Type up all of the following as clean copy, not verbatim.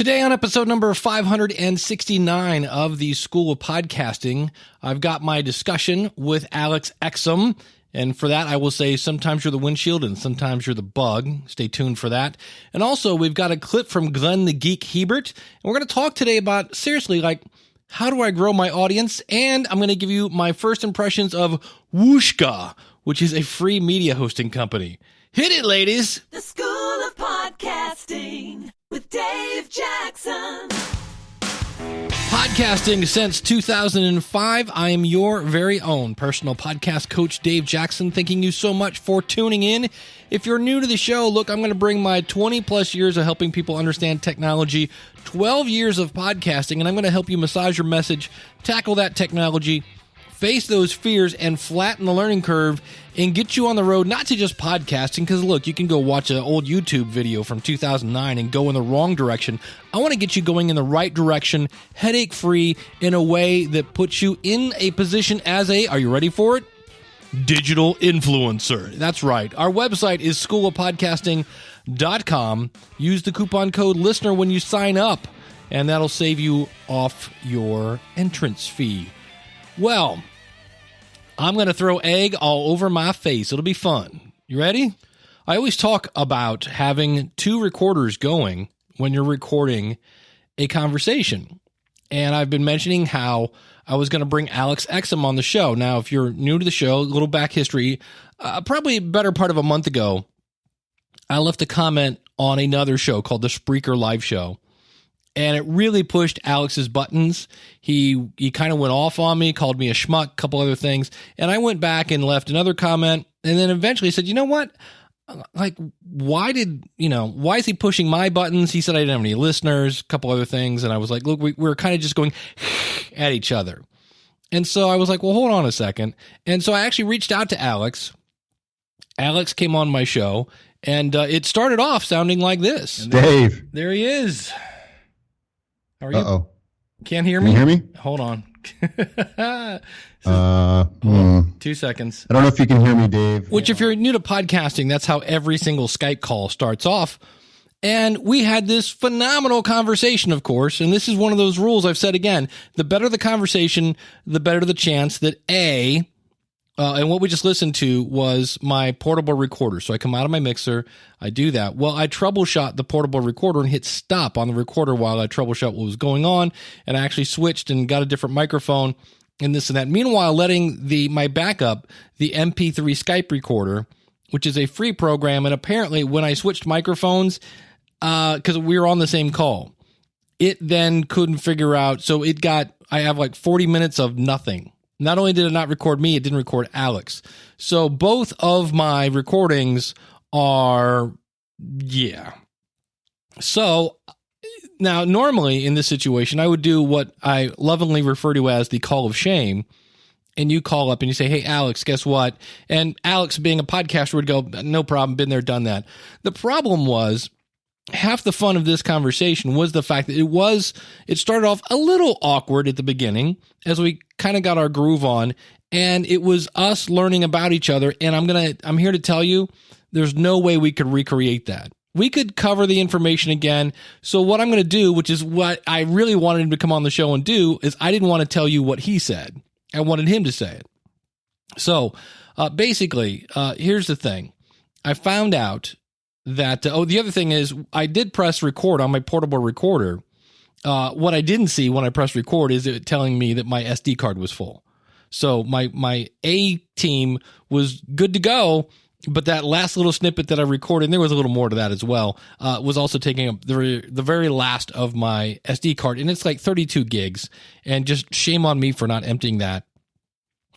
Today on episode number 569 of the School of Podcasting, I've got my discussion with Alex Exum. And for that, I will say sometimes you're the windshield and sometimes you're the bug. Stay tuned for that. And also, we've got a clip from Glenn the Geek Hebert. And we're going to talk today about, seriously, like, how do I grow my audience? And I'm going to give you my first impressions of Whooshka, which is a free media hosting company. Hit it, ladies! The School of Podcasting with Dave Jackson. Podcasting since 2005. I am your very own personal podcast coach, Dave Jackson. Thanking you so much for tuning in. If you're new to the show, look, I'm going to bring my 20 plus years of helping people understand technology, 12 years of podcasting, and I'm going to help you massage your message, tackle that technology, face those fears, and flatten the learning curve and get you on the road, not to just podcasting, because look, you can go watch an old YouTube video from 2009 and go in the wrong direction. I want to get you going in the right direction, headache-free, in a way that puts you in a position as a, are you ready for it? Digital influencer. That's right. Our website is schoolofpodcasting.com. Use the coupon code LISTENER when you sign up, and that'll save you off your entrance fee. Well, I'm going to throw egg all over my face. It'll be fun. You ready? I always talk about having two recorders going when you're recording a conversation. And I've been mentioning how I was going to bring Alex Exum on the show. Now, if you're new to the show, a little back history, probably a better part of a month ago, I left a comment on another show called the Spreaker Live Show. And it really pushed Alex's buttons. He kind of went off on me, called me a schmuck, a couple other things. And I went back and left another comment. And then eventually said, you know what? Like, why is he pushing my buttons? He said I didn't have any listeners, a couple other things. And I was like, look, we're kind of just going at each other. And so I was like, well, hold on a second. And so I actually reached out to Alex. Alex came on my show. And it started off sounding like this. Dave. There he is. How are you? Uh-oh. Can't hear me? Can you hear me? Hold on. 2 seconds. I don't know if you can hear me, Dave. Which, if you're new to podcasting, that's how every single Skype call starts off. And we had this phenomenal conversation, of course. And this is one of those rules I've said again. The better the conversation, the better the chance that and what we just listened to was my portable recorder. So I come out of my mixer, I do that. Well, I troubleshot the portable recorder and hit stop on the recorder while I troubleshot what was going on. And I actually switched and got a different microphone and this and that. Meanwhile, letting my backup, the MP3 Skype recorder, which is a free program. And apparently when I switched microphones, because we were on the same call, it then couldn't figure out. So I have like 40 minutes of nothing. Not only did it not record me, it didn't record Alex. So both of my recordings are, yeah. So now normally in this situation, I would do what I lovingly refer to as the call of shame. And you call up and you say, hey, Alex, guess what? And Alex, being a podcaster, would go, no problem, been there, done that. The problem was, half the fun of this conversation was the fact that it started off a little awkward at the beginning as we kind of got our groove on, and it was us learning about each other. And I'm here to tell you, there's no way we could recreate that. We could cover the information again. So what I'm going to do, which is what I really wanted him to come on the show and do, is I didn't want to tell you what he said. I wanted him to say it. So basically, here's the thing. I found out that, the other thing is I did press record on my portable recorder. What I didn't see when I pressed record is it telling me that my SD card was full. So my A team was good to go, but that last little snippet that I recorded, and there was a little more to that as well, was also taking up the very last of my SD card. And it's like 32 gigs. And just shame on me for not emptying that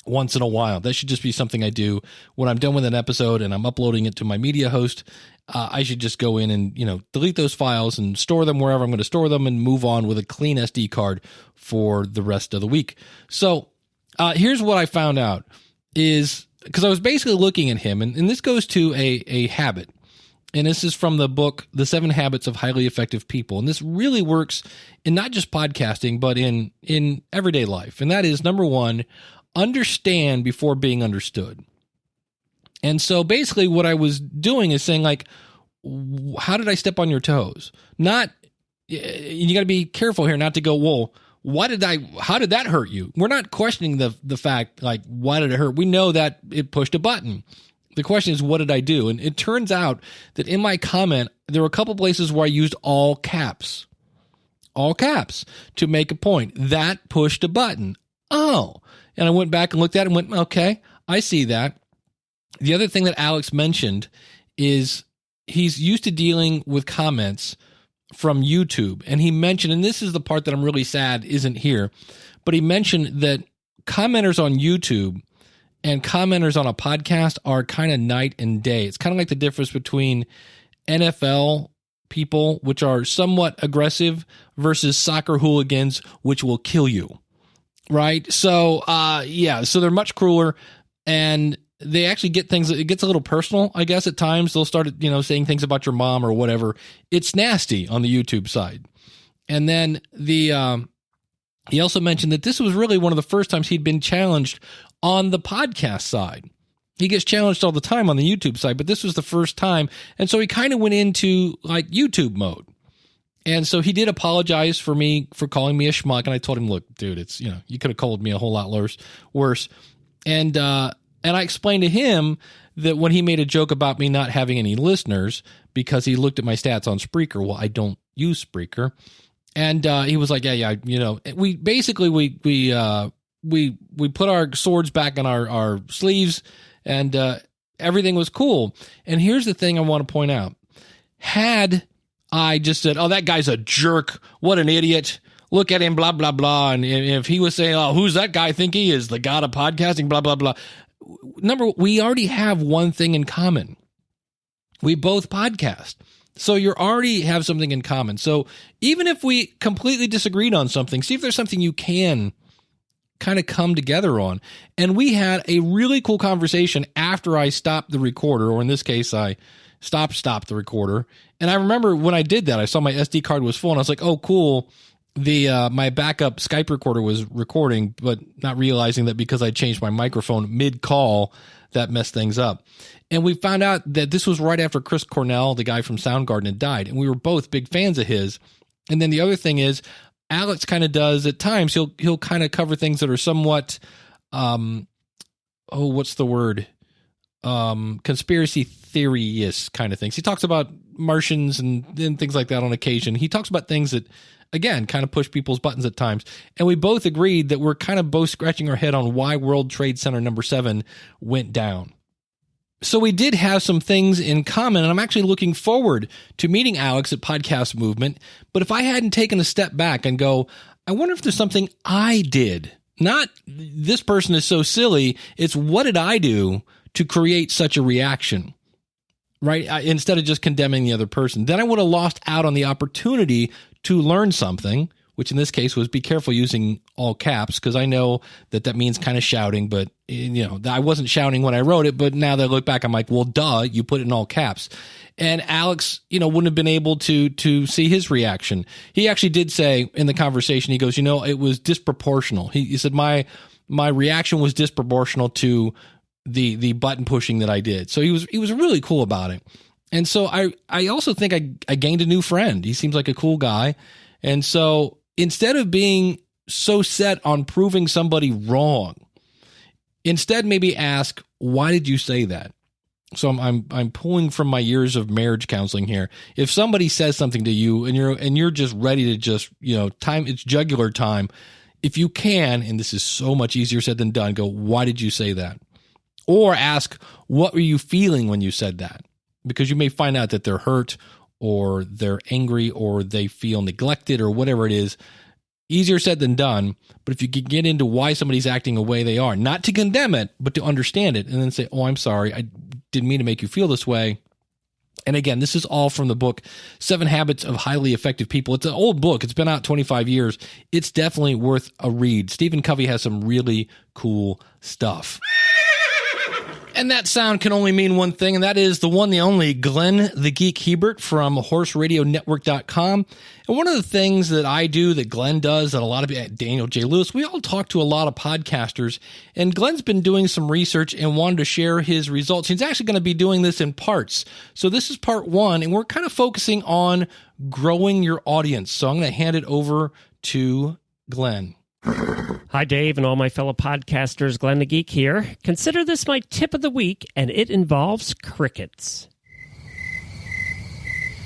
once in a while. That should just be something I do when I'm done with an episode and I'm uploading it to my media host. I should just go in and, delete those files and store them wherever I'm going to store them and move on with a clean SD card for the rest of the week. So here's what I found out is, because I was basically looking at him, and this goes to a habit. And this is from the book, The 7 Habits of Highly Effective People. And this really works in not just podcasting, but in everyday life. And that is, number one, understand before being understood. And so basically what I was doing is saying, like, how did I step on your toes? Not you got to be careful here not to go, well, how did that hurt you? We're not questioning the fact, like, why did it hurt? We know that it pushed a button. The question is, what did I do? And it turns out that in my comment, there were a couple places where I used all caps to make a point. That pushed a button. Oh, and I went back and looked at it and went, okay, I see that. The other thing that Alex mentioned is he's used to dealing with comments from YouTube. And he mentioned, and this is the part that I'm really sad isn't here, but he mentioned that commenters on YouTube and commenters on a podcast are kind of night and day. It's kind of like the difference between NFL people, which are somewhat aggressive, versus soccer hooligans, which will kill you. Right? So, so they're much crueler, and they actually get things, it gets a little personal, I guess, at times. They'll start, saying things about your mom or whatever. It's nasty on the YouTube side. And then he also mentioned that this was really one of the first times he'd been challenged on the podcast side. He gets challenged all the time on the YouTube side, but this was the first time. And so he kind of went into like YouTube mode. And so he did apologize for calling me a schmuck. And I told him, look, dude, it's, you could have called me a whole lot worse. And I explained to him that when he made a joke about me not having any listeners because he looked at my stats on Spreaker. Well, I don't use Spreaker. And he was like, yeah, we basically, we put our swords back on our sleeves, and everything was cool. And here's the thing I want to point out. Had I just said, oh, that guy's a jerk, what an idiot, look at him, blah, blah, blah. And if he was saying, oh, who's that guy think he is, the god of podcasting, blah, blah, blah. We already have one thing in common. We both podcast. So you already have something in common. So even if we completely disagreed on something, see if there's something you can kind of come together on. And we had a really cool conversation after I stopped the recorder, or in this case, I stopped the recorder. And I remember when I did that, I saw my SD card was full, and I was like, oh, cool. My backup Skype recorder was recording, but not realizing that because I changed my microphone mid-call, that messed things up. And we found out that this was right after Chris Cornell, the guy from Soundgarden, had died. And we were both big fans of his. And then the other thing is, Alex kind of does at times, he'll kind of cover things that are somewhat, what's the word? Conspiracy theory-ish kind of things. He talks about Martians and things like that on occasion. He talks about things that, again, kind of push people's buttons at times. And we both agreed that we're kind of both scratching our head on why World Trade Center number 7 went down. So we did have some things in common, and I'm actually looking forward to meeting Alex at Podcast Movement. But if I hadn't taken a step back and go, I wonder if there's something I did. Not this person is so silly. It's what did I do to create such a reaction, right? Instead of just condemning the other person. Then I would have lost out on the opportunity to learn something, which in this case was be careful using all caps, because I know that means kind of shouting, but I wasn't shouting when I wrote it, but now that I look back, I'm like, well, duh, you put it in all caps. And Alex, wouldn't have been able to see his reaction. He actually did say in the conversation, he goes, it was disproportional. He said, my reaction was disproportional to the button pushing that I did. So he was really cool about it. And so I also think I gained a new friend. He seems like a cool guy. And so instead of being so set on proving somebody wrong, instead maybe ask, why did you say that? So I'm pulling from my years of marriage counseling here. If somebody says something to you and you're just ready to just, time, it's jugular time. If you can, and this is so much easier said than done, go, why did you say that? Or ask, what were you feeling when you said that? Because you may find out that they're hurt, or they're angry, or they feel neglected, or whatever it is. Easier said than done. But if you can get into why somebody's acting the way they are, not to condemn it, but to understand it, and then say, oh, I'm sorry, I didn't mean to make you feel this way. And again, this is all from the book, 7 Habits of Highly Effective People. It's an old book. It's been out 25 years. It's definitely worth a read. Stephen Covey has some really cool stuff. And that sound can only mean one thing, and that is the one, the only Glenn the Geek Hebert from horseradionetwork.com. And one of the things that I do, that Glenn does, that a lot of Daniel J. Lewis, we all talk to a lot of podcasters, and Glenn's been doing some research and wanted to share his results. He's actually going to be doing this in parts. So this is part one, and we're kind of focusing on growing your audience. So I'm going to hand it over to Glenn. Hi, Dave, and all my fellow podcasters. Glenn the Geek here. Consider this my tip of the week, and it involves crickets.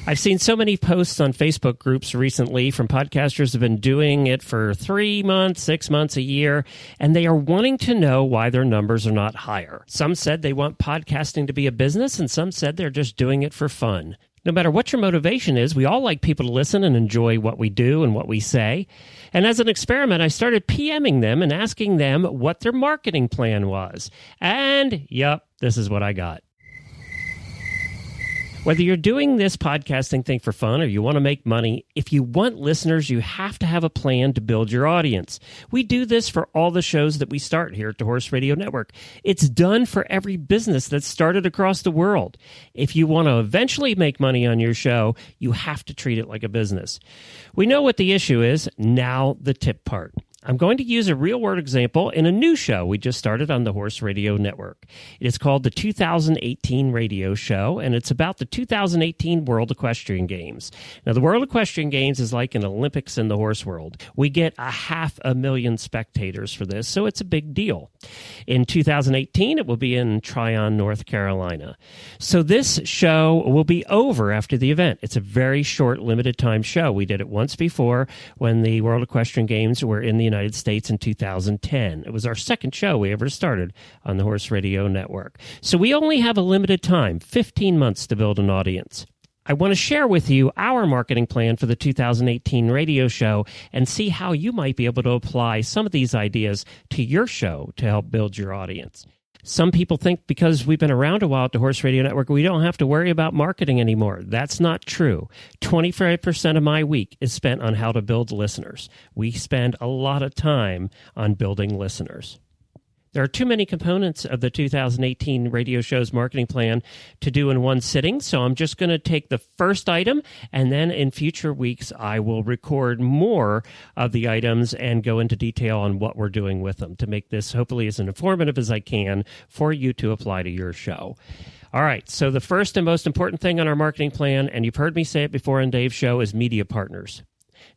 I've seen so many posts on Facebook groups recently from podcasters who have been doing it for 3 months, 6 months, a year, and they are wanting to know why their numbers are not higher. Some said they want podcasting to be a business, and some said they're just doing it for fun. No matter what your motivation is, we all like people to listen and enjoy what we do and what we say. And as an experiment, I started PMing them and asking them what their marketing plan was. And, yep, this is what I got. Whether you're doing this podcasting thing for fun or you want to make money, if you want listeners, you have to have a plan to build your audience. We do this for all the shows that we start here at the Horse Radio Network. It's done for every business that's started across the world. If you want to eventually make money on your show, you have to treat it like a business. We know what the issue is. Now the tip part. I'm going to use a real-world example in a new show we just started on the Horse Radio Network. It is called the 2018 Radio Show, and it's about the 2018 World Equestrian Games. Now, the World Equestrian Games is like an Olympics in the horse world. We get 500,000 spectators for this, so it's a big deal. In 2018, it will be in Tryon, North Carolina. So this show will be over after the event. It's a very short, limited-time show. We did it once before when the World Equestrian Games were in the United States in 2010. It was our second show we ever started on the Horse Radio Network. So we only have a limited time, 15 months to build an audience. I want to share with you our marketing plan for the 2018 radio show and see how you might be able to apply some of these ideas to your show to help build your audience. Some people think because we've been around a while at the Horse Radio Network, we don't have to worry about marketing anymore. That's not true. 25% of my week is spent on how to build listeners. We spend a lot of time on building listeners. There are too many components of the 2018 radio show's marketing plan to do in one sitting, so I'm just going to take the first item, and then in future weeks, I will record more of the items and go into detail on what we're doing with them to make this hopefully as informative as I can for you to apply to your show. All right, so the first and most important thing on our marketing plan, and you've heard me say it before on Dave's show, is media partners.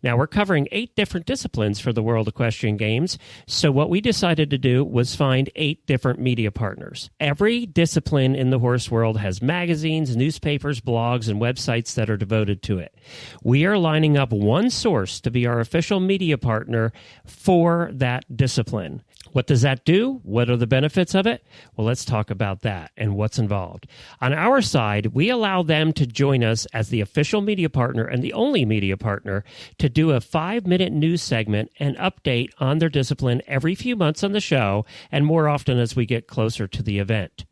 Now, we're covering 8 different disciplines for the World Equestrian Games, so what we decided to do was find 8 different media partners. Every discipline in the horse world has magazines, newspapers, blogs, and websites that are devoted to it. We are lining up one source to be our official media partner for that discipline. What does that do? What are the benefits of it? Well, let's talk about that and what's involved. On our side, we allow them to join us as the official media partner and the only media partner to do a 5-minute news segment and update on their discipline every few months on the show and more often as we get closer to the event.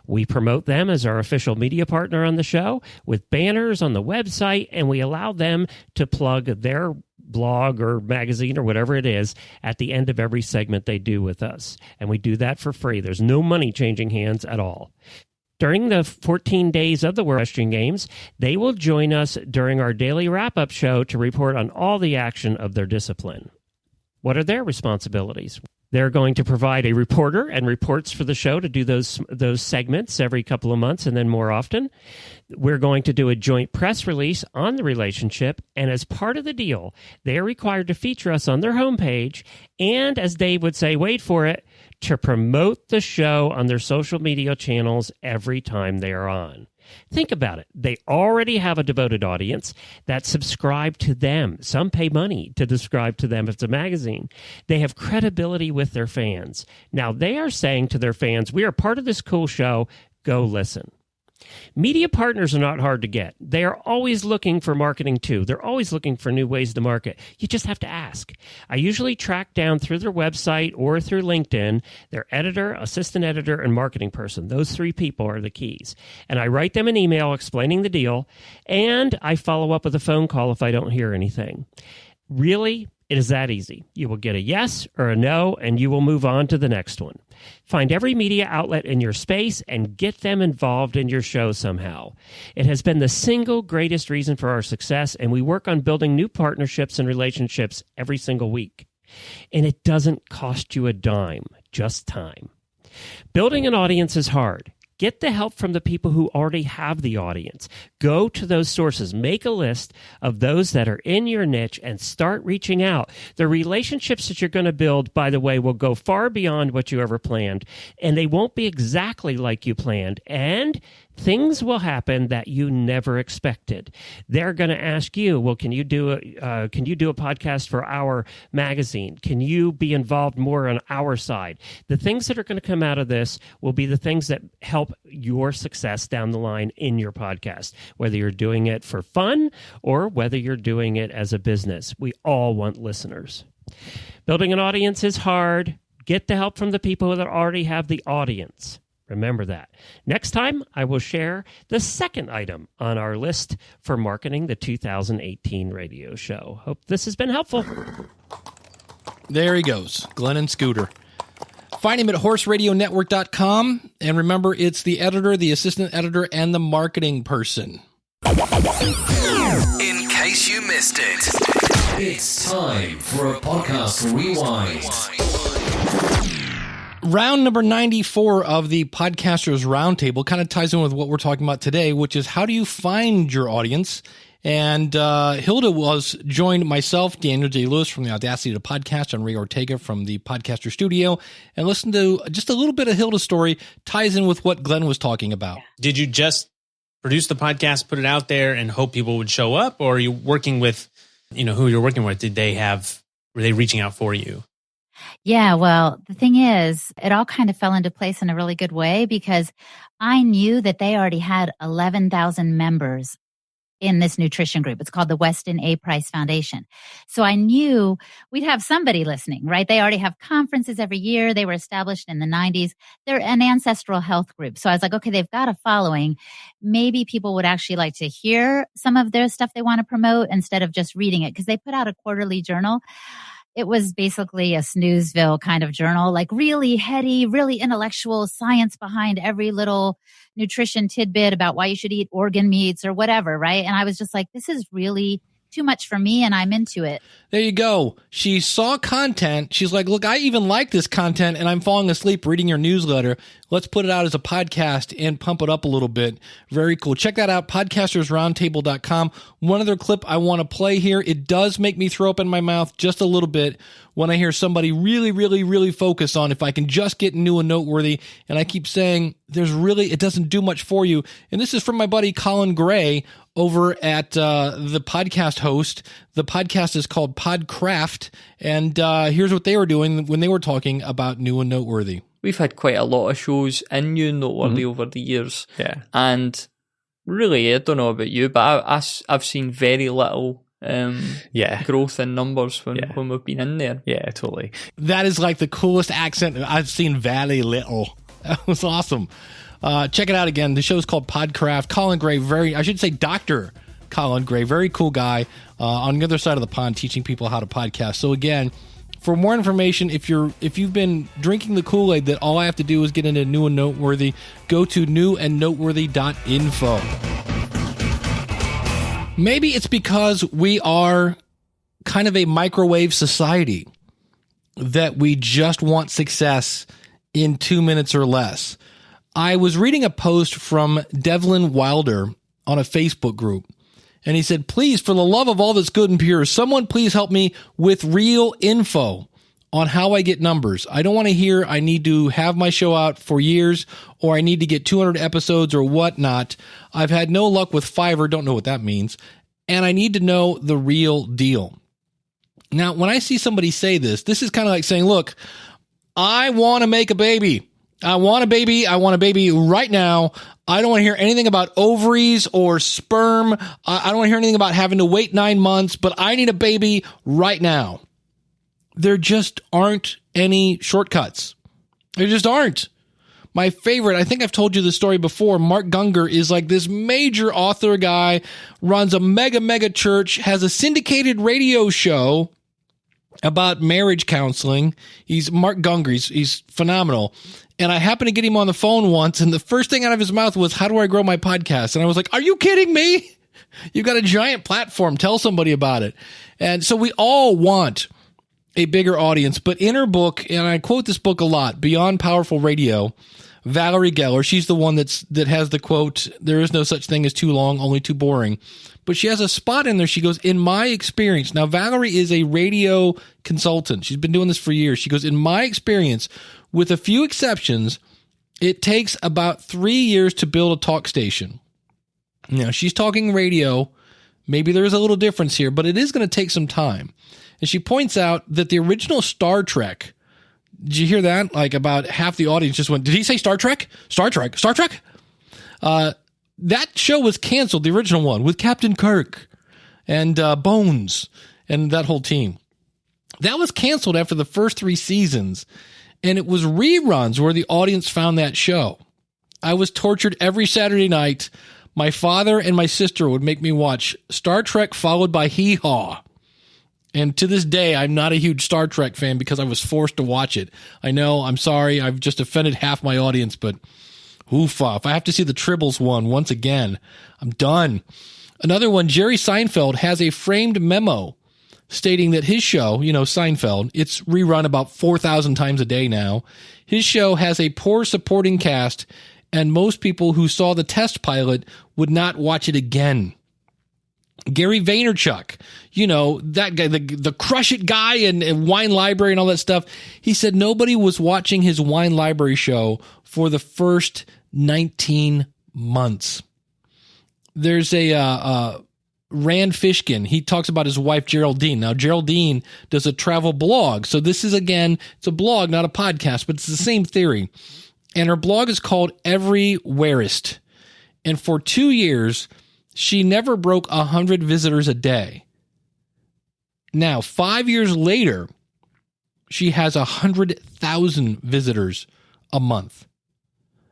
We promote them as our official media partner on the show with banners on the website, and we allow them to plug their blog or magazine or whatever it is at the end of every segment they do with us. And we do that for free. There's no money changing hands at all. During the 14 days of the World Equestrian Games, they will join us during our daily wrap-up show to report on all the action of their discipline. What are their responsibilities? They're going to provide a reporter and reports for the show to do those segments every couple of months and then more often. We're going to do a joint press release on the relationship, and as part of the deal, they are required to feature us on their homepage and, as Dave would say, wait for it, to promote the show on their social media channels every time they are on. Think about it. They already have a devoted audience that subscribe to them. Some pay money to subscribe to them if it's a magazine. They have credibility with their fans. Now, they are saying to their fans, we are part of this cool show. Go listen. Media partners are not hard to get. They are always looking for marketing too. They're always looking for new ways to market. You just have to ask. I usually track down through their website or through LinkedIn their editor, assistant editor, and marketing person. Those 3 people are the keys. And I write them an email explaining the deal, and I follow up with a phone call if I don't hear anything. Really, It is that easy. You will get a yes or a no, and you will move on to the next one. Find every media outlet in your space and get them involved in your show somehow. It has been the single greatest reason for our success, and we work on building new partnerships and relationships every single week. And it doesn't cost you a dime, just time. Building an audience is hard. Get the help from the people who already have the audience. Go to those sources. Make a list of those that are in your niche and start reaching out. The relationships that you're going to build, by the way, will go far beyond what you ever planned, and they won't be exactly like you planned. And things will happen that you never expected. They're going to ask you, well, can you do a podcast for our magazine? Can you be involved more on our side? The things that are going to come out of this will be the things that help your success down the line in your podcast, whether you're doing it for fun or whether you're doing it as a business. We all want listeners. Building an audience is hard. Get the help from the people that already have the audience. Remember that. Next time, I will share the second item on our list for marketing the 2018 radio show. Hope this has been helpful. There he goes, Glenn and Scooter. Find him at horseradionetwork.com. And remember, it's the editor, the assistant editor, and the marketing person. In case you missed it, it's time for a podcast rewind. Round number 94 of the Podcasters Roundtable kind of ties in with what we're talking about today, which is how do you find your audience? And Hilda joined myself, Daniel J. Lewis from the Audacity to Podcast, and Ray Ortega from the Podcaster Studio, and listened to just a little bit of Hilda's story, ties in with what Glenn was talking about. Did you just produce the podcast, put it out there, and hope people would show up? Or are you working with, who you're working with? Were they reaching out for you? Yeah, well, the thing is, it all kind of fell into place in a really good way because I knew that they already had 11,000 members in this nutrition group. It's called the Weston A. Price Foundation. So I knew we'd have somebody listening, right? They already have conferences every year. They were established in the 90s. They're an ancestral health group. So I was like, okay, they've got a following. Maybe people would actually like to hear some of their stuff they want to promote instead of just reading it because they put out a quarterly journal. It was basically a Snoozeville kind of journal, like really heady, really intellectual science behind every little nutrition tidbit about why you should eat organ meats or whatever, right? And I was just like, this is really too much for me and I'm into it. There you go. She saw content. She's like, look, I even like this content and I'm falling asleep reading your newsletter. Let's put it out as a podcast and pump it up a little bit. Very cool. Check that out, podcastersroundtable.com. One other clip I want to play here. It does make me throw up in my mouth just a little bit when I hear somebody really, really, really focus on if I can just get new and noteworthy. And I keep saying it doesn't do much for you. And this is from my buddy Colin Gray over at the podcast host. The podcast is called Podcraft. And here's what they were doing when they were talking about new and noteworthy. We've had quite a lot of shows in New and Noteworthy over the years. Yeah. And really, I don't know about you, but I've seen very little growth in numbers when we've been in there. Yeah, totally. That is like the coolest accent I've seen. Very little. That was awesome. Check it out again. The show's called Podcraft. Colin Gray, Dr. Colin Gray, very cool guy on the other side of the pond teaching people how to podcast. So again, for more information, if you've been drinking the Kool-Aid that all I have to do is get into New and Noteworthy, go to newandnoteworthy.info. Maybe it's because we are kind of a microwave society that we just want success in 2 minutes or less. I was reading a post from Devlin Wilder on a Facebook group, and he said, please, for the love of all that's good and pure, someone please help me with real info on how I get numbers. I don't want to hear I need to have my show out for years or I need to get 200 episodes or whatnot. I've had no luck with Fiverr, don't know what that means, and I need to know the real deal. Now, when I see somebody say this is kind of like saying, look, I want to make a baby. I want a baby. I want a baby right now. I don't want to hear anything about ovaries or sperm. I don't want to hear anything about having to wait 9 months, but I need a baby right now. There just aren't any shortcuts. There just aren't. My favorite, I think I've told you the story before, Mark Gungor is like this major author guy, runs a mega church, has a syndicated radio show, about marriage counseling. He's Mark Gungry. He's phenomenal. And I happened to get him on the phone once, and the first thing out of his mouth was, how do I grow my podcast? And I was like, are you kidding me? You've got a giant platform. Tell somebody about it. And so we all want a bigger audience. But in her book, and I quote this book a lot, Beyond Powerful Radio, Valerie Geller, she's the one that has the quote, there is no such thing as too long, only too boring. But she has a spot in there. She goes, in my experience, now Valerie is a radio consultant. She's been doing this for years. She goes, in my experience, with a few exceptions, it takes about 3 years to build a talk station. Now, she's talking radio. Maybe there is a little difference here, but it is going to take some time. And she points out that the original Star Trek, did you hear that? Like about half the audience just went, did he say Star Trek? Star Trek? Star Trek? That show was canceled, the original one, with Captain Kirk and Bones and that whole team. That was canceled after the first 3 seasons, and it was reruns where the audience found that show. I was tortured every Saturday night. My father and my sister would make me watch Star Trek followed by Hee Haw. And to this day, I'm not a huge Star Trek fan because I was forced to watch it. I know, I'm sorry, I've just offended half my audience, but oofa, if I have to see the Tribbles one once again, I'm done. Another one, Jerry Seinfeld has a framed memo stating that his show, Seinfeld, it's rerun about 4,000 times a day now. His show has a poor supporting cast, and most people who saw the test pilot would not watch it again. Gary Vaynerchuk, that guy, the Crush It guy and Wine Library and all that stuff. He said nobody was watching his Wine Library show for the first 19 months. There's a Rand Fishkin. He talks about his wife, Geraldine. Now, Geraldine does a travel blog. So this is, again, it's a blog, not a podcast, but it's the same theory. And her blog is called Everywhereist. And for 2 years, she never broke 100 visitors a day. Now, 5 years later, she has 100,000 visitors a month.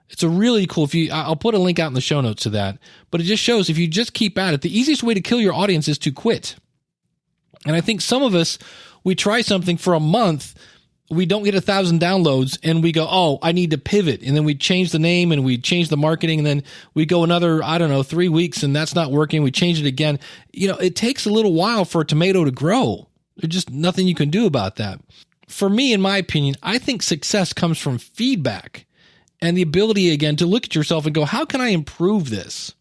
It's a really cool, I'll put a link out in the show notes to that, but it just shows if you just keep at it, the easiest way to kill your audience is to quit. And I think some of us, we try something for a month, we don't get 1,000 downloads, and we go, oh, I need to pivot. And then we change the name and we change the marketing, and then we go another, 3 weeks, and that's not working. We change it again. It takes a little while for a tomato to grow. There's just nothing you can do about that. For me, in my opinion, I think success comes from feedback and the ability, again, to look at yourself and go, how can I improve this?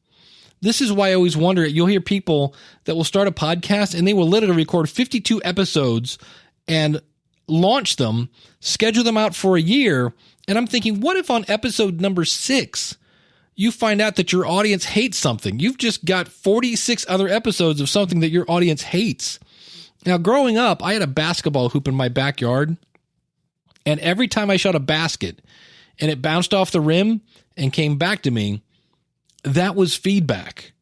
This is why I always wonder, you'll hear people that will start a podcast and they will literally record 52 episodes and launch them, schedule them out for a year. And I'm thinking, what if on episode number 6, you find out that your audience hates something? You've just got 46 other episodes of something that your audience hates. Now, growing up, I had a basketball hoop in my backyard. And every time I shot a basket and it bounced off the rim and came back to me, that was feedback.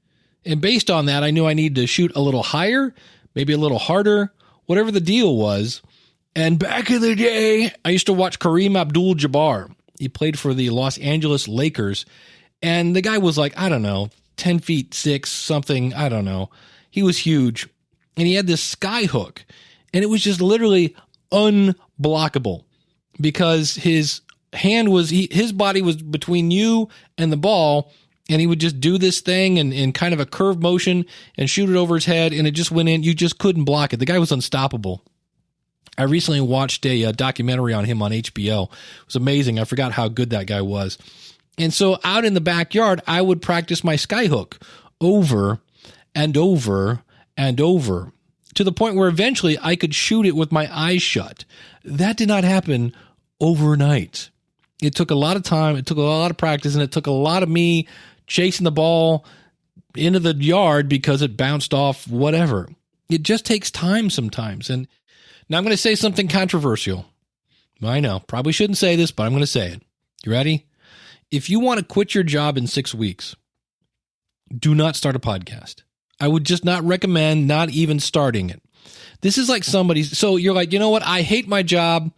And based on that, I knew I needed to shoot a little higher, maybe a little harder, whatever the deal was. And back in the day, I used to watch Kareem Abdul-Jabbar. He played for the Los Angeles Lakers. And the guy was like, 10 feet 6, something, I don't know. He was huge. And he had this sky hook. And it was just literally unblockable because his body was between you and the ball. And he would just do this thing in kind of a curved motion and shoot it over his head. And it just went in. You just couldn't block it. The guy was unstoppable. I recently watched a documentary on him on HBO. It was amazing. I forgot how good that guy was. And so out in the backyard, I would practice my skyhook over and over and over to the point where eventually I could shoot it with my eyes shut. That did not happen overnight. It took a lot of time. It took a lot of practice, and it took a lot of me chasing the ball into the yard because it bounced off whatever. It just takes time sometimes. And now I'm going to say something controversial. I know, probably shouldn't say this, but I'm going to say it. You ready? If you want to quit your job in 6 weeks, do not start a podcast. I would just not recommend not even starting it. This is like so you're like, you know what? I hate my job.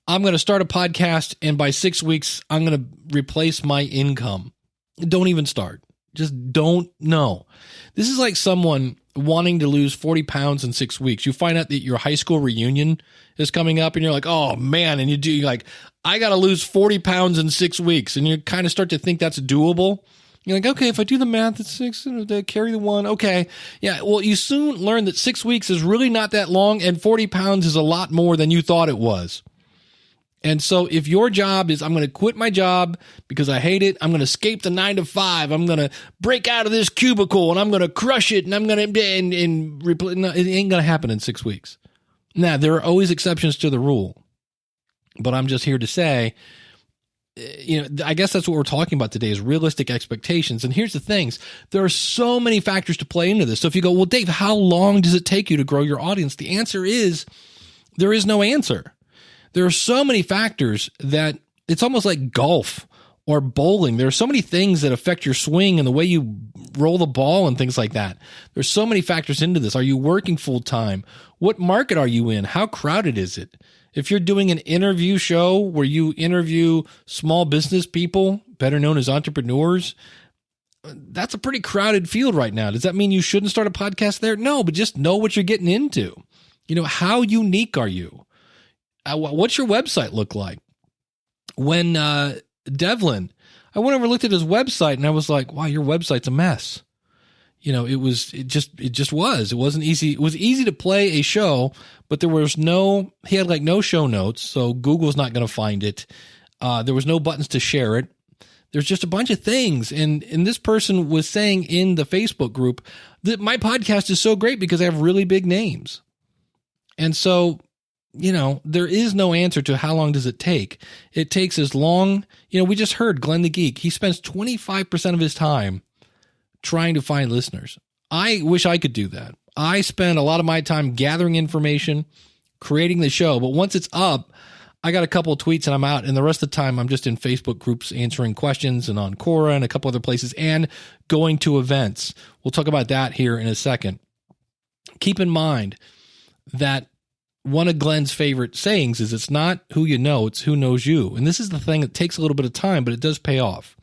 I'm going to start a podcast, and by 6 weeks, I'm going to replace my income. Don't even start. Just don't know. This is like someone, wanting to lose 40 pounds in 6 weeks. You find out that your high school reunion is coming up and you're like, oh man. And you're like, I got to lose 40 pounds in 6 weeks. And you kind of start to think that's doable. You're like, okay, if I do the math, it's 6, carry the 1. Okay. Yeah. Well, you soon learn that 6 weeks is really not that long and 40 pounds is a lot more than you thought it was. And so if your job is, I'm going to quit my job because I hate it. I'm going to escape the 9 to 5. I'm going to break out of this cubicle and I'm going to crush it. And I'm going to, no, it ain't going to happen in 6 weeks. Now, there are always exceptions to the rule, but I'm just here to say, I guess that's what we're talking about today is realistic expectations. And here's the things. There are so many factors to play into this. So if you go, well, Dave, how long does it take you to grow your audience? The answer is there is no answer. There are so many factors that it's almost like golf or bowling. There are so many things that affect your swing and the way you roll the ball and things like that. There's so many factors into this. Are you working full time? What market are you in? How crowded is it? If you're doing an interview show where you interview small business people, better known as entrepreneurs, that's a pretty crowded field right now. Does that mean you shouldn't start a podcast there? No, but just know what you're getting into. How unique are you? What's your website look like? When Devlin, I went over and looked at his website and I was like, wow, your website's a mess. It just was. It wasn't easy. It was easy to play a show, but he had like no show notes. So Google's not going to find it. There was no buttons to share it. There's just a bunch of things. And this person was saying in the Facebook group that my podcast is so great because I have really big names. And so, there is no answer to how long does it take. It takes as long, we just heard Glenn the Geek. He spends 25% of his time trying to find listeners. I wish I could do that. I spend a lot of my time gathering information, creating the show, but once it's up, I got a couple of tweets and I'm out, and the rest of the time I'm just in Facebook groups answering questions and on Quora and a couple other places and going to events. We'll talk about that here in a second. Keep in mind that one of Glenn's favorite sayings is it's not who you know, it's who knows you. And this is the thing that takes a little bit of time, but it does pay off.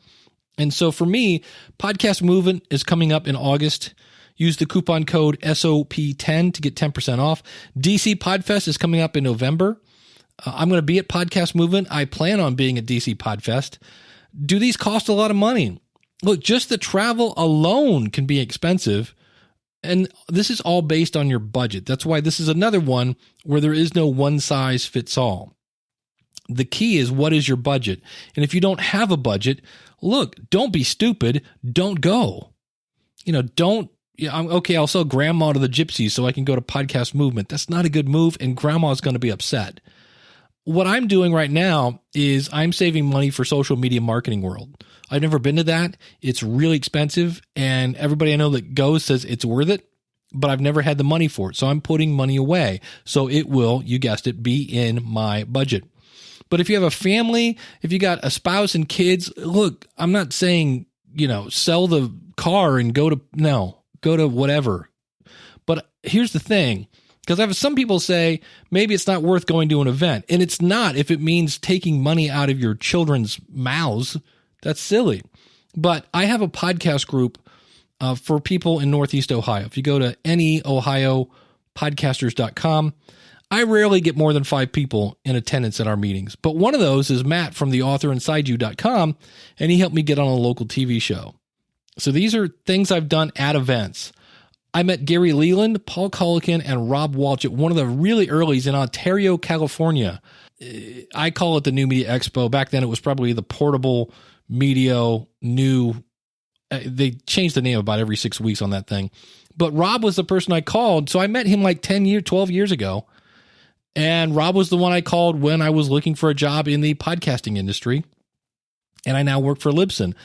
And so for me, Podcast Movement is coming up in August. Use the coupon code SOP10 to get 10% off. DC Podfest is coming up in November. I'm going to be at Podcast Movement. I plan on being at DC Podfest. Do these cost a lot of money? Look, just the travel alone can be expensive. And this is all based on your budget. That's why this is another one where there is no one size fits all. The key is, what is your budget? And if you don't have a budget, look, don't be stupid. Don't go. I'll sell grandma to the gypsies so I can go to Podcast Movement. That's not a good move, and grandma's going to be upset. What I'm doing right now is I'm saving money for social media marketing world. I've never been to that. It's really expensive, and everybody I know that goes says it's worth it, but I've never had the money for it. So I'm putting money away. So it will, you guessed it, be in my budget. But if you have a family, if you got a spouse and kids, look, I'm not saying, sell the car and go to whatever. But here's the thing. Because I have some people say maybe it's not worth going to an event. And it's not if it means taking money out of your children's mouths. That's silly. But I have a podcast group for people in Northeast Ohio. If you go to neohiopodcasters.com, I rarely get more than 5 people in attendance at our meetings. But one of those is Matt from theauthorinside.you.com, and he helped me get on a local TV show. So these are things I've done at events. I met Gary Leland, Paul Collican, and Rob Walsh at one of the really earlies in Ontario, California. I call it the New Media Expo. Back then, it was probably the Portable Media New. They changed the name about every 6 weeks on that thing. But Rob was the person I called. So I met him like 12 years ago. And Rob was the one I called when I was looking for a job in the podcasting industry. And I now work for Libsyn,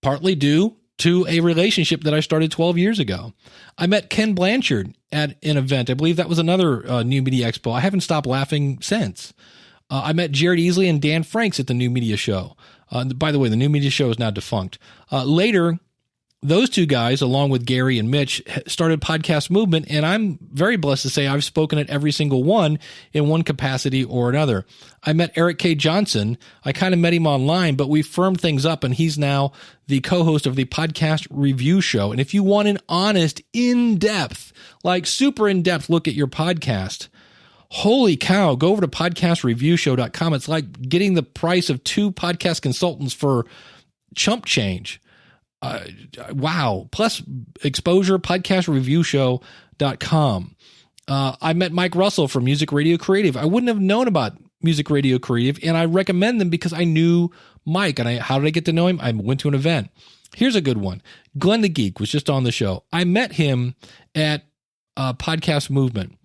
partly due to a relationship that I started 12 years ago. I met Ken Blanchard at an event. I believe that was another New Media Expo. I haven't stopped laughing since. I met Jared Easley and Dan Franks at the New Media Show. By the way, the New Media Show is now defunct. Later, those two guys, along with Gary and Mitch, started Podcast Movement, and I'm very blessed to say I've spoken at every single one in one capacity or another. I met Eric K. Johnson. I kind of met him online, but we firmed things up, and he's now the co-host of the Podcast Review Show. And if you want an honest, in-depth, like super in-depth look at your podcast, holy cow, go over to podcastreviewshow.com. It's like getting the price of 2 podcast consultants for chump change. Wow. Plus exposure, podcastreviewshow.com. I met Mike Russell from Music Radio Creative. I wouldn't have known about Music Radio Creative, and I recommend them because I knew Mike. And how did I get to know him? I went to an event. Here's a good one. Glenn the Geek was just on the show. I met him at Podcast Movement.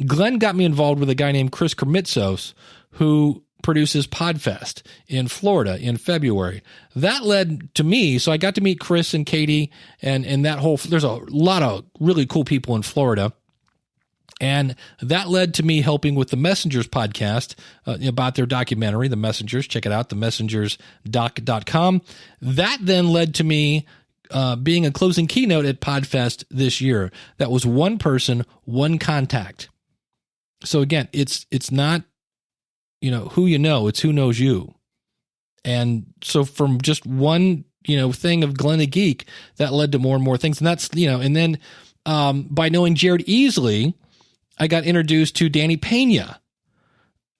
Glenn got me involved with a guy named Chris Kermitsos, who produces Podfest in Florida in February. That led to me, so I got to meet Chris and Katie and that whole, there's a lot of really cool people in Florida. And that led to me helping with the Messengers podcast about their documentary, The Messengers. Check it out, themessengersdoc.com. That then led to me being a closing keynote at Podfest this year. That was one person, one contact. So again, it's not, who you know, it's who knows you. And so from just one, thing of Glenn the Geek, that led to more and more things. And that's, and then by knowing Jared Easley, I got introduced to Danny Pena.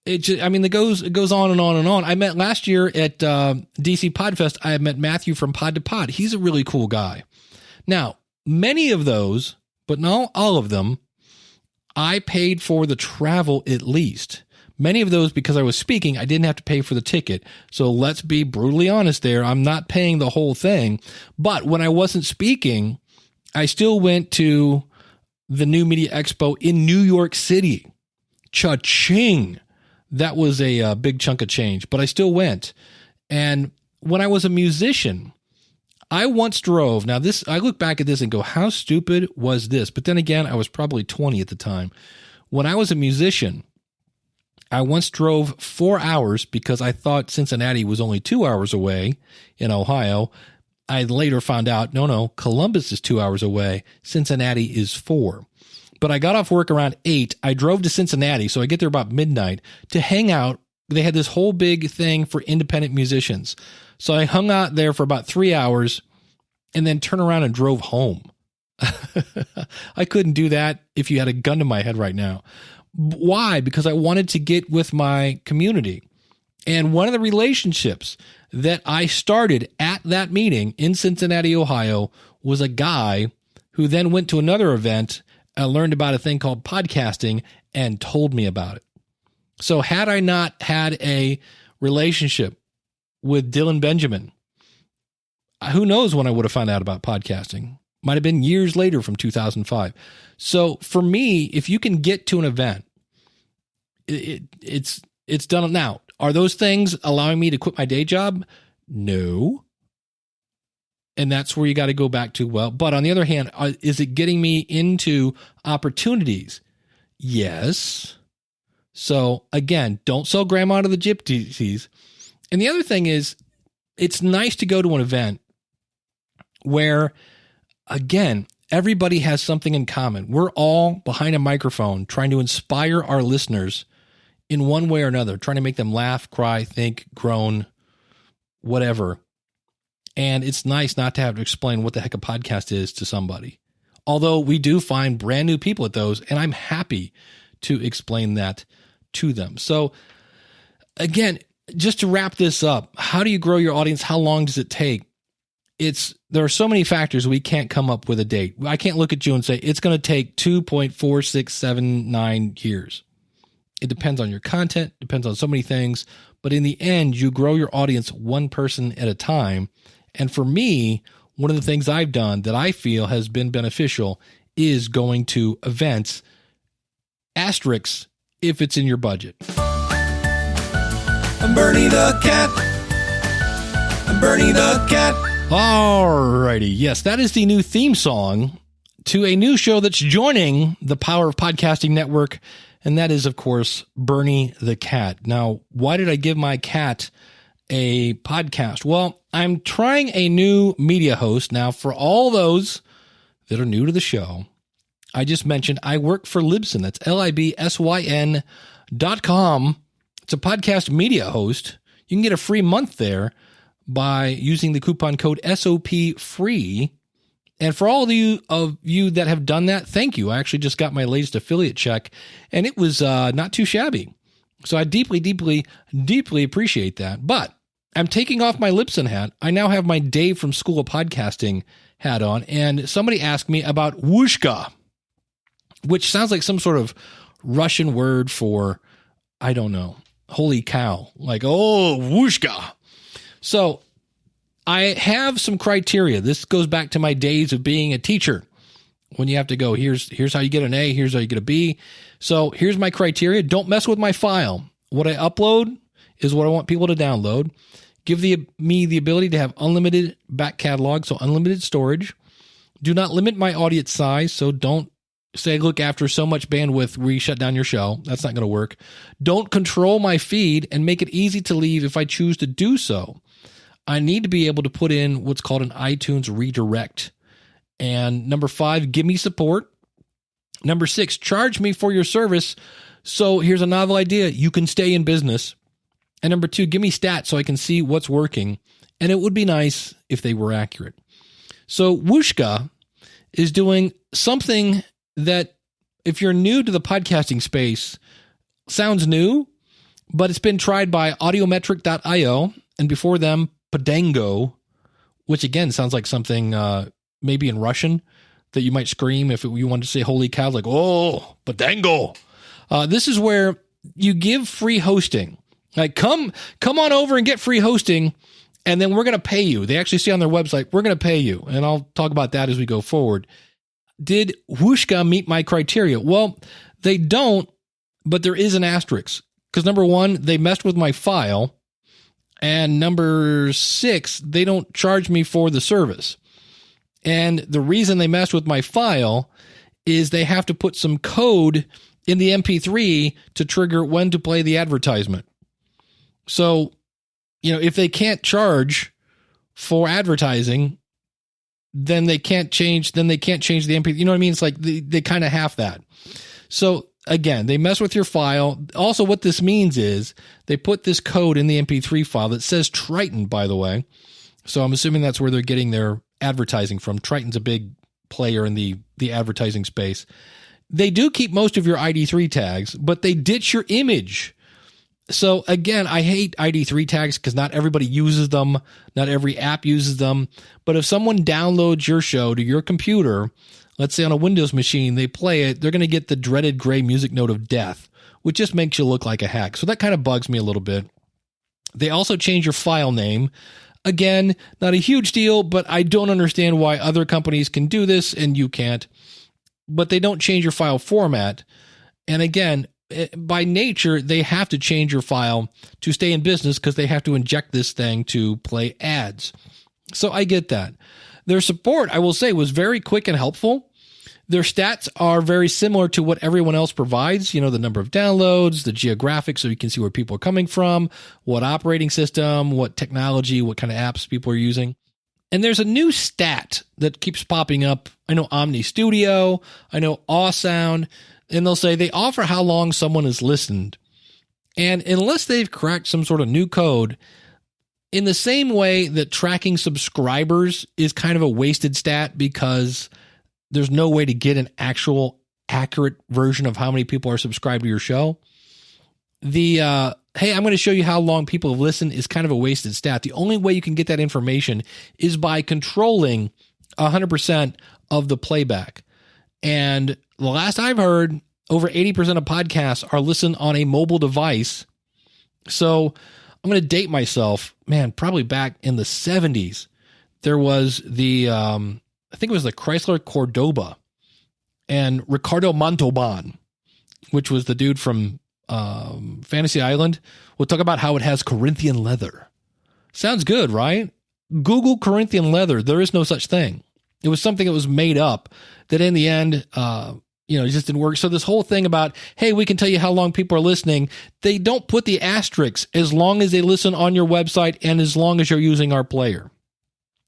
It goes on and on and on. I met last year at DC Podfest, I met Matthew from Pod to Pod. He's a really cool guy. Now, many of those, but not all of them, I paid for the travel at least. Many of those, because I was speaking, I didn't have to pay for the ticket. So let's be brutally honest there. I'm not paying the whole thing. But when I wasn't speaking, I still went to the New Media Expo in New York City. Cha-ching. That was a big chunk of change, but I still went. And when I was a musician, I once drove. Now I look back at this and go, how stupid was this? But then again, I was probably 20 at the time. When I was a musician, I once drove 4 hours because I thought Cincinnati was only 2 hours away in Ohio. I later found out, no, Columbus is 2 hours away. Cincinnati is 4. But I got off work around 8. I drove to Cincinnati, so I get there about midnight to hang out. They had this whole big thing for independent musicians. So I hung out there for about 3 hours and then turned around and drove home. I couldn't do that if you had a gun to my head right now. Why? Because I wanted to get with my community. And one of the relationships that I started at that meeting in Cincinnati, Ohio, was a guy who then went to another event and learned about a thing called podcasting and told me about it. So had I not had a relationship with Dylan Benjamin, who knows when I would have found out about podcasting? Might have been years later from 2005. So for me, if you can get to an event, it's done. Now, are those things allowing me to quit my day job? No. And that's where you got to go back to, well, but on the other hand, is it getting me into opportunities? Yes. So again, don't sell grandma to the gypsies. And the other thing is, it's nice to go to an event where, again, everybody has something in common. We're all behind a microphone trying to inspire our listeners in one way or another, trying to make them laugh, cry, think, groan, whatever. And it's nice not to have to explain what the heck a podcast is to somebody. Although we do find brand new people at those, and I'm happy to explain that to them. So again, just to wrap this up, how do you grow your audience? How long does it take? There are so many factors we can't come up with a date. I can't look at you and say it's going to take 2.4679 years. It depends on your content, depends on so many things, but in the end, you grow your audience one person at a time. And for me, one of the things I've done that I feel has been beneficial is going to events, asterisks, if it's in your budget. I'm Bernie the Cat. I'm Bernie the Cat. Alrighty. Yes, that is the new theme song to a new show that's joining the Power of Podcasting Network. And that is, of course, Bernie the Cat. Now, why did I give my cat a podcast? Well, I'm trying a new media host. Now, for all those that are new to the show, I just mentioned I work for Libsyn. That's LIBSYN.com. It's a podcast media host. You can get a free month there by using the coupon code SOPFREE. And for all of you that have done that, thank you. I actually just got my latest affiliate check, and it was not too shabby. So I deeply, deeply, deeply appreciate that. But I'm taking off my Libsyn hat. I now have my Dave from School of Podcasting hat on, and somebody asked me about whooshka, which sounds like some sort of Russian word for, I don't know, holy cow. Like, oh, whooshka. So I have some criteria. This goes back to my days of being a teacher, when you have to go, here's how you get an A, here's how you get a B. So here's my criteria. Don't mess with my file. What I upload is what I want people to download. Give me the ability to have unlimited back catalog, so unlimited storage. Do not limit my audience size, so don't say, look, after so much bandwidth, we shut down your show. That's not going to work. Don't control my feed and make it easy to leave if I choose to do so. I need to be able to put in what's called an iTunes redirect. And number 5, give me support. Number 6, charge me for your service. So here's a novel idea. You can stay in business. And number 2, give me stats so I can see what's working. And it would be nice if they were accurate. So whooshka is doing something that, if you're new to the podcasting space, sounds new, but it's been tried by audiometric.io, and before them, Podango, which again sounds like something maybe in Russian that you might scream if you wanted to say holy cow, like, oh, Podango. This is where you give free hosting. Like, come on over and get free hosting, and then we're going to pay you. They actually say on their website, we're going to pay you. And I'll talk about that as we go forward. Did whooshka meet my criteria? Well, they don't, but there is an asterisk. Because number 1, they messed with my file. And number 6, they don't charge me for the service. And the reason they messed with my file is they have to put some code in the MP3 to trigger when to play the advertisement. So, if they can't charge for advertising, then they can't change the MP3. You know what I mean? It's like they kind of have that. So again, they mess with your file. Also, what this means is they put this code in the MP3 file that says Triton, by the way. So I'm assuming that's where they're getting their advertising from. Triton's a big player in the advertising space. They do keep most of your ID3 tags, but they ditch your image. So again, I hate ID3 tags because not everybody uses them. Not every app uses them. But if someone downloads your show to your computer, let's say on a Windows machine, they play it, they're going to get the dreaded gray music note of death, which just makes you look like a hack. So that kind of bugs me a little bit. They also change your file name. Again, not a huge deal, but I don't understand why other companies can do this and you can't. But they don't change your file format. And again, by nature, they have to change your file to stay in business because they have to inject this thing to play ads. So I get that. Their support, I will say, was very quick and helpful. Their stats are very similar to what everyone else provides. The number of downloads, the geographic, so you can see where people are coming from, what operating system, what technology, what kind of apps people are using. And there's a new stat that keeps popping up. I know Omni Studio, I know Awesound, and they'll say they offer how long someone has listened. And unless they've cracked some sort of new code, in the same way that tracking subscribers is kind of a wasted stat because there's no way to get an actual accurate version of how many people are subscribed to your show, hey, I'm going to show you how long people have listened is kind of a wasted stat. The only way you can get that information is by controlling 100% of the playback. And the last I've heard, over 80% of podcasts are listened on a mobile device. So I'm going to date myself, man, probably back in the 70s. There was I think it was the Chrysler Cordoba and Ricardo Montalban, which was the dude from Fantasy Island. We'll talk about how it has Corinthian leather. Sounds good, right? Google Corinthian leather. There is no such thing. It was something that was made up that in the end it just didn't work. So this whole thing about, hey, we can tell you how long people are listening, they don't put the asterisks as long as they listen on your website and as long as you're using our player.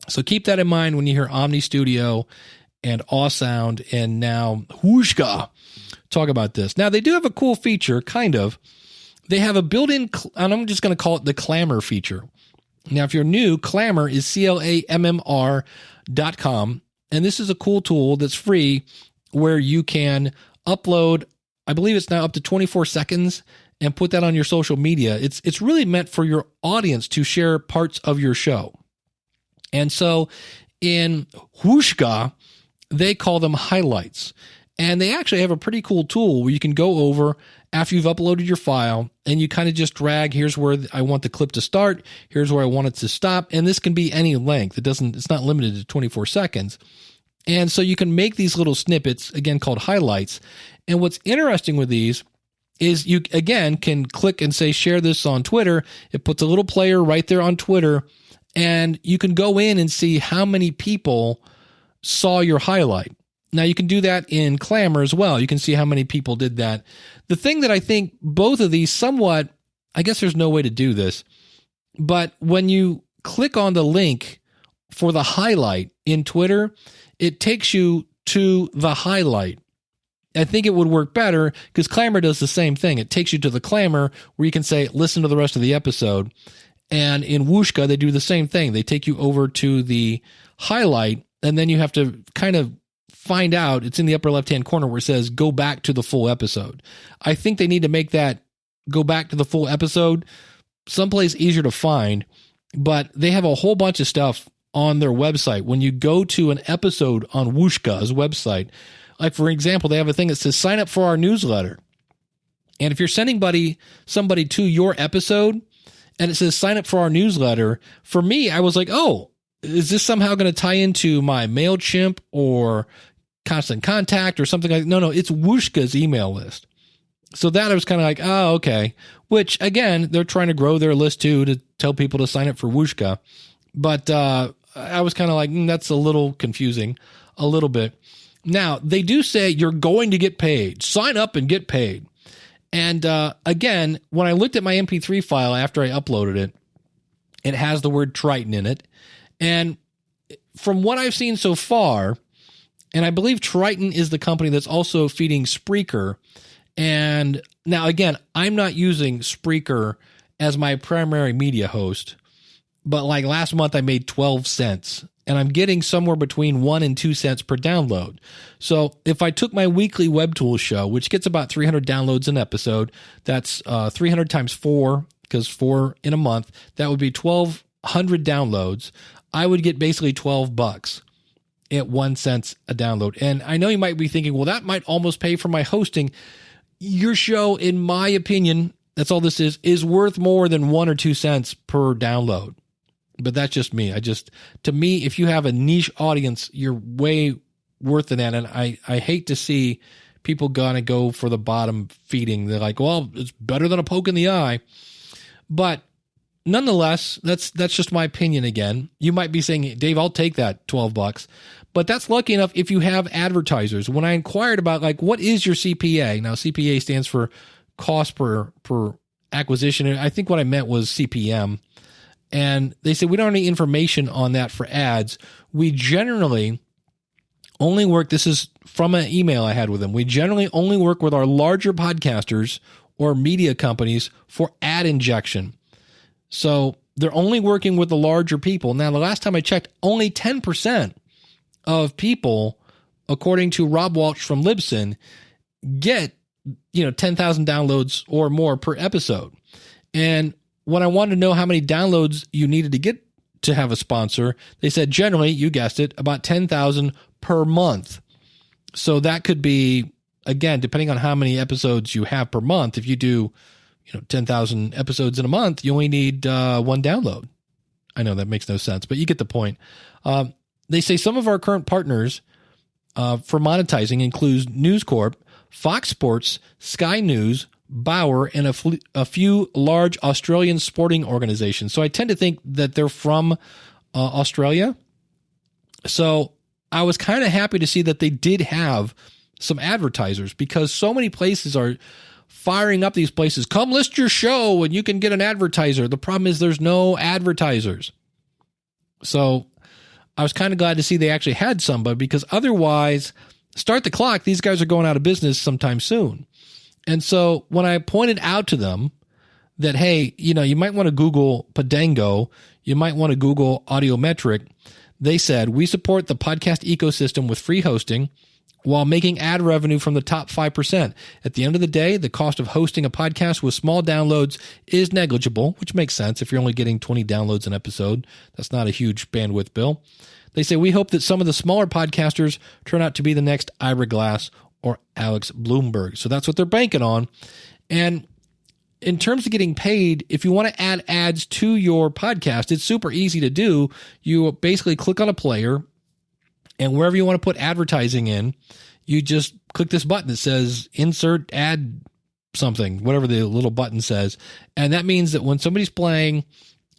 So keep that in mind when you hear Omni Studio and Awesound and now Whooshka talk about this. Now, they do have a cool feature, kind of. They have a built-in, and I'm just going to call it the Clamor feature. Now, if you're new, Clamor is CLAMMR.com, and this is a cool tool that's free where you can upload, I believe it's now up to 24 seconds, and put that on your social media. It's really meant for your audience to share parts of your show. And so in Whooshka, they call them highlights. And they actually have a pretty cool tool where you can go over after you've uploaded your file and you kind of just drag, here's where I want the clip to start, here's where I want it to stop. And this can be any length. It's not limited to 24 seconds. And so you can make these little snippets, again, called highlights. And what's interesting with these is you, again, can click and say, share this on Twitter. It puts a little player right there on Twitter. And you can go in and see how many people saw your highlight. Now, you can do that in Clamor as well. You can see how many people did that. The thing that I think both of these somewhat, I guess there's no way to do this, but when you click on the link for the highlight in Twitter, it takes you to the highlight. I think it would work better because Clamor does the same thing. It takes you to the Clamor where you can say, listen to the rest of the episode. And in Whooshka, they do the same thing. They take you over to the highlight, and then you have to kind of find out, it's in the upper left-hand corner where it says, go back to the full episode. I think they need to make that go back to the full episode someplace easier to find, but they have a whole bunch of stuff on their website. When you go to an episode on Whooshka's website, like for example, they have a thing that says, sign up for our newsletter. And if you're sending somebody to your episode, and it says sign up for our newsletter, for me, I was like, oh, is this somehow going to tie into my MailChimp or Constant Contact or something like that? No, it's Whooshka's email list. So that I was kind of like, oh, okay. Which, again, they're trying to grow their list too to tell people to sign up for Whooshka. But I was kind of like, that's a little confusing, a little bit. Now, they do say you're going to get paid. Sign up and get paid. And again, when I looked at my MP3 file after I uploaded it, it has the word Triton in it. And from what I've seen so far, and I believe Triton is the company that's also feeding Spreaker. And now, again, I'm not using Spreaker as my primary media host, but like last month I made 12 cents. And I'm getting somewhere between 1 and 2 cents per download. So if I took my weekly WebTools show, which gets about 300 downloads an episode, that's 300 times 4, because 4 in a month, that would be 1,200 downloads. I would get basically $12 at 1 cent a download. And I know you might be thinking, well, that might almost pay for my hosting. Your show, in my opinion, that's all this is worth more than 1 or 2 cents per download. But that's just me. To me, if you have a niche audience, you're way worth it. And I hate to see people gonna go for the bottom feeding. They're like, well, it's better than a poke in the eye. But nonetheless, that's just my opinion again. You might be saying, Dave, I'll take that $12. But that's lucky enough if you have advertisers. When I inquired about, like, what is your CPA? Now, CPA stands for cost per acquisition. And I think what I meant was CPM. And they said, we don't have any information on that for ads. We generally only work, this is from an email I had with them, we generally only work with our larger podcasters or media companies for ad injection. So they're only working with the larger people. Now, the last time I checked, only 10% of people, according to Rob Walsh from Libsyn, get 10,000 downloads or more per episode. And when I wanted to know how many downloads you needed to get to have a sponsor, they said generally, you guessed it, about 10,000 per month. So that could be, again, depending on how many episodes you have per month. If you do, 10,000 episodes in a month, you only need 1 download. I know that makes no sense, but you get the point. They say some of our current partners for monetizing includes News Corp, Fox Sports, Sky News, Bauer, and a few large Australian sporting organizations. So I tend to think that they're from Australia. So I was kind of happy to see that they did have some advertisers, because so many places are firing up these places. Come list your show and you can get an advertiser. The problem is there's no advertisers. So I was kind of glad to see they actually had somebody, because otherwise, start the clock, these guys are going out of business sometime soon. And so when I pointed out to them that, hey, you might want to Google Podango, you might want to Google Audiometric, they said, we support the podcast ecosystem with free hosting while making ad revenue from the top 5%. At the end of the day, the cost of hosting a podcast with small downloads is negligible, which makes sense. If you're only getting 20 downloads an episode, that's not a huge bandwidth bill. They say, we hope that some of the smaller podcasters turn out to be the next Ira Glass or Alex Bloomberg. So that's what they're banking on. And in terms of getting paid, if you want to add ads to your podcast, it's super easy to do. You basically click on a player, and wherever you want to put advertising in, you just click this button that says insert ad something, whatever the little button says. And that means that when somebody's playing,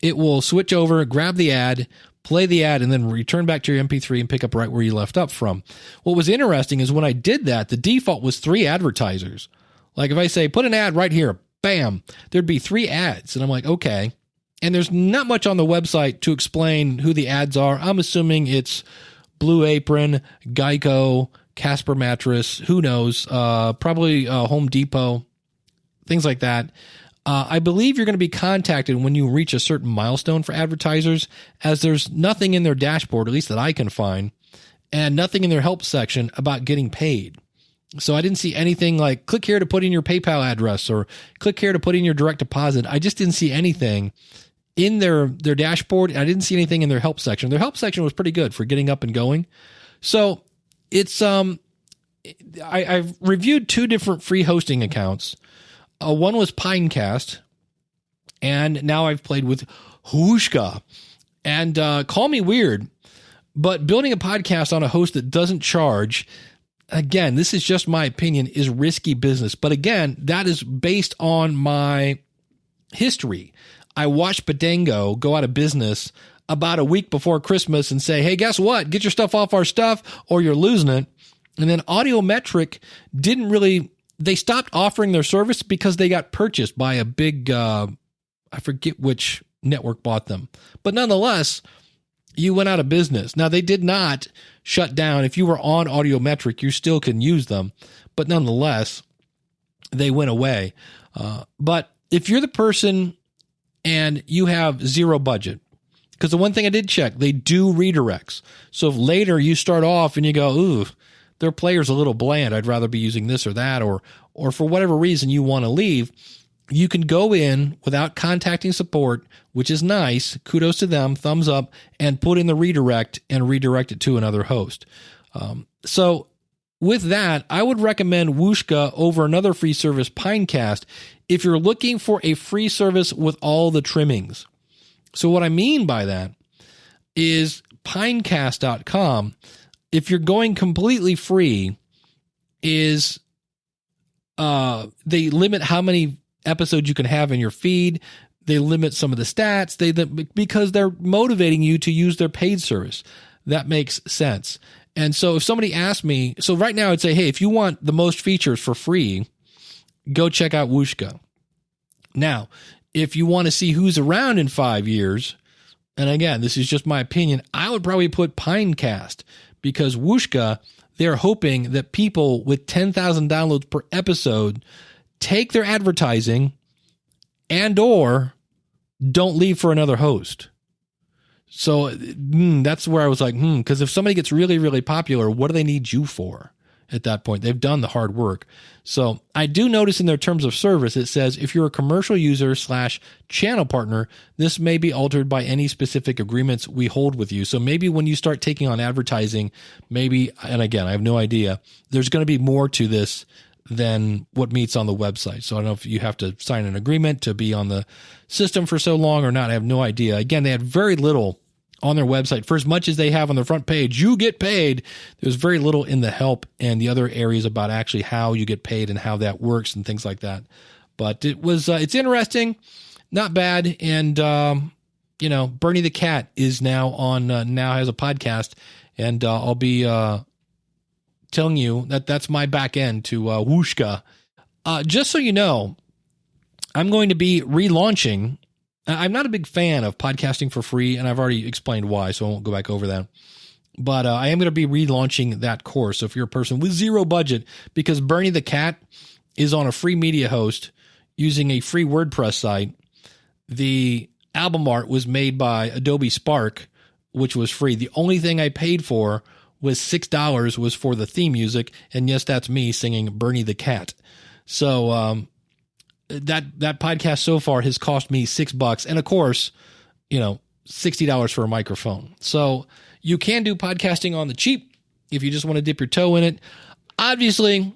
it will switch over, grab the ad, play the ad, and then return back to your MP3 and pick up right where you left up from. What was interesting is when I did that, the default was 3 advertisers. Like if I say, put an ad right here, bam, there'd be 3 ads. And I'm like, okay. And there's not much on the website to explain who the ads are. I'm assuming it's Blue Apron, Geico, Casper Mattress, who knows, probably Home Depot, things like that. I believe you're going to be contacted when you reach a certain milestone for advertisers, as there's nothing in their dashboard, at least that I can find, and nothing in their help section about getting paid. So I didn't see anything like click here to put in your PayPal address or click here to put in your direct deposit. I just didn't see anything in their dashboard. I didn't see anything in their help section. Their help section was pretty good for getting up and going. So it's I've reviewed 2 different free hosting accounts. One was Pinecast, and now I've played with Whooshka. And call me weird, but building a podcast on a host that doesn't charge, again, this is just my opinion, is risky business. But again, that is based on my history. I watched Podango go out of business about a week before Christmas and say, hey, guess what? Get your stuff off our stuff or you're losing it. And then Audiometric they stopped offering their service because they got purchased by a big, I forget which network bought them. But nonetheless, you went out of business. Now, they did not shut down. If you were on Audiometric, you still can use them. But nonetheless, they went away. But if you're the person and you have zero budget, because the one thing I did check, they do redirects. So if later you start off and you go, ooh, their player's a little bland, I'd rather be using this or that, or for whatever reason you want to leave, you can go in without contacting support, which is nice. Kudos to them, thumbs up, and put in the redirect and redirect it to another host. So with that, I would recommend Whooshka over another free service, Pinecast, if you're looking for a free service with all the trimmings. So what I mean by that is Pinecast.com, if you're going completely free, is they limit how many episodes you can have in your feed. They limit some of the stats because they're motivating you to use their paid service. That makes sense. And so if somebody asked me, so right now I'd say, hey, if you want the most features for free, go check out Whooshka. Now, if you want to see who's around in 5 years, and again, this is just my opinion, I would probably put Pinecast, because Whooshka, they're hoping that people with 10,000 downloads per episode take their advertising and or don't leave for another host. So that's where I was like, because if somebody gets really, really popular, what do they need you for at that point? They've done the hard work. So I do notice in their terms of service, it says, if you're a commercial user / channel partner, this may be altered by any specific agreements we hold with you. So maybe when you start taking on advertising, maybe, and again, I have no idea, there's going to be more to this than what meets on the website. So I don't know if you have to sign an agreement to be on the system for so long or not. I have no idea. Again, they had very little on their website. For as much as they have on the front page, you get paid, there's very little in the help and the other areas about actually how you get paid and how that works and things like that. But it was, it's interesting, not bad. And, Bernie the Cat is now on, now has a podcast, and I'll be, telling you that that's my back end to Whooshka. Just so you know, I'm going to be relaunching. I'm not a big fan of podcasting for free, and I've already explained why, so I won't go back over that. But I am going to be relaunching that course. So if you're a person with zero budget, because Bernie the Cat is on a free media host using a free WordPress site, the album art was made by Adobe Spark, which was free. The only thing I paid for was $6 was for the theme music. And yes, that's me singing Bernie the Cat. So that podcast so far has cost me $6. And of course, $60 for a microphone. So you can do podcasting on the cheap if you just want to dip your toe in it. Obviously,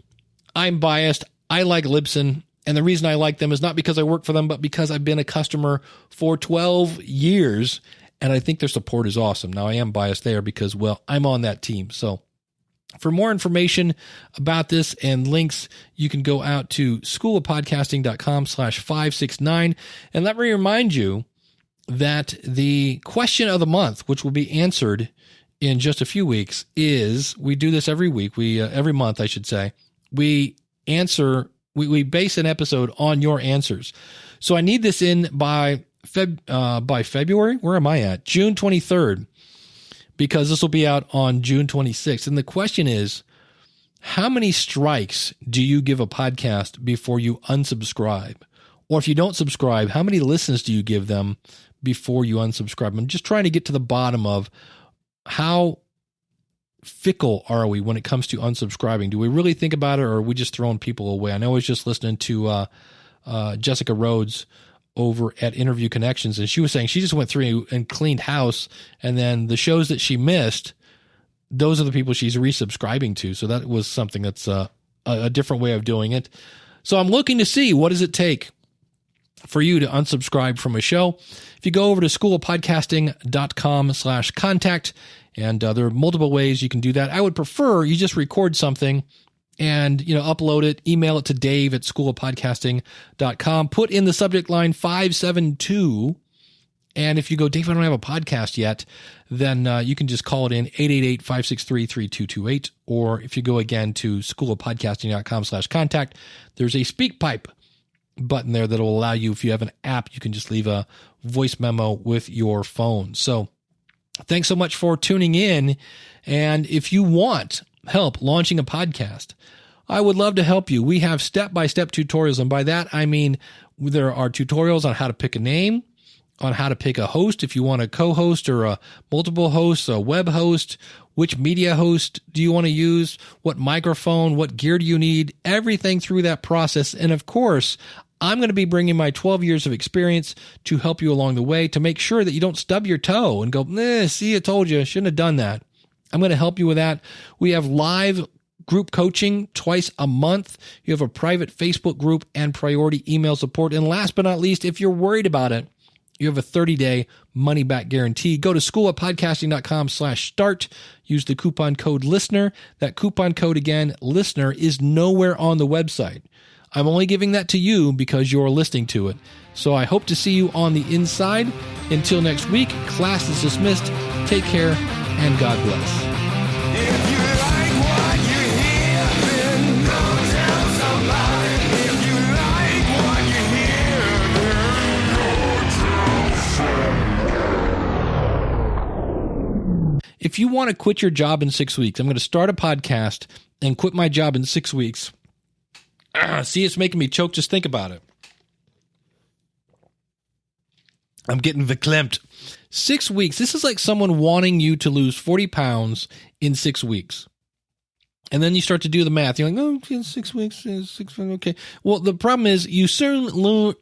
I'm biased. I like Libsyn. And the reason I like them is not because I work for them, but because I've been a customer for 12 years. And I think their support is awesome. Now, I am biased there because, well, I'm on that team. So for more information about this and links, you can go out to schoolofpodcasting.com/569. And let me remind you that the question of the month, which will be answered in just a few weeks, is, we do this every week. Every month, I should say. We base an episode on your answers. So I need this in by February. Where am I at? June 23rd, because this will be out on June 26th. And the question is, how many strikes do you give a podcast before you unsubscribe? Or if you don't subscribe, how many listens do you give them before you unsubscribe? I'm just trying to get to the bottom of how fickle are we when it comes to unsubscribing? Do we really think about it, or are we just throwing people away? I know I was just listening to Jessica Rhodes over at Interview Connections, and she was saying she just went through and cleaned house, and then the shows that she missed, those are the people she's resubscribing to. So that was something that's a different way of doing it. So I'm looking to see, what does it take for you to unsubscribe from a show? If you go over to schoolofpodcasting.com/contact, and there are multiple ways you can do that. I would prefer you just record something and, upload it, email it to Dave at schoolofpodcasting.com, put in the subject line 572. And if you go, Dave, I don't have a podcast yet, then you can just call it in 888-563-3228. Or if you go again to schoolofpodcasting.com/contact, there's a speak pipe button there that will allow you, if you have an app, you can just leave a voice memo with your phone. So thanks so much for tuning in. And if you want help launching a podcast, I would love to help you. We have step-by-step tutorials. And by that, I mean, there are tutorials on how to pick a name, on how to pick a host, if you want a co-host or a multiple hosts, a web host, which media host do you want to use, what microphone, what gear do you need, everything through that process. And of course, I'm going to be bringing my 12 years of experience to help you along the way, to make sure that you don't stub your toe and go, see, I told you, I shouldn't have done that. I'm going to help you with that. We have live group coaching twice a month. You have a private Facebook group and priority email support. And last but not least, if you're worried about it, you have a 30-day money-back guarantee. Go to schoolofpodcasting.com/start. Use the coupon code LISTENER. That coupon code, again, LISTENER, is nowhere on the website. I'm only giving that to you because you're listening to it. So I hope to see you on the inside. Until next week, class is dismissed. Take care, and God bless. If you like what you hear, then go tell somebody. If you like what you hear, then go tell somebody. If you want to quit your job in 6 weeks, I'm going to start a podcast and quit my job in 6 weeks. See, it's making me choke. Just think about it. I'm getting verklempt. 6 weeks. This is like someone wanting you to lose 40 pounds in 6 weeks. And then you start to do the math. You're like, oh, in 6 weeks, okay. Well, the problem is you soon lose.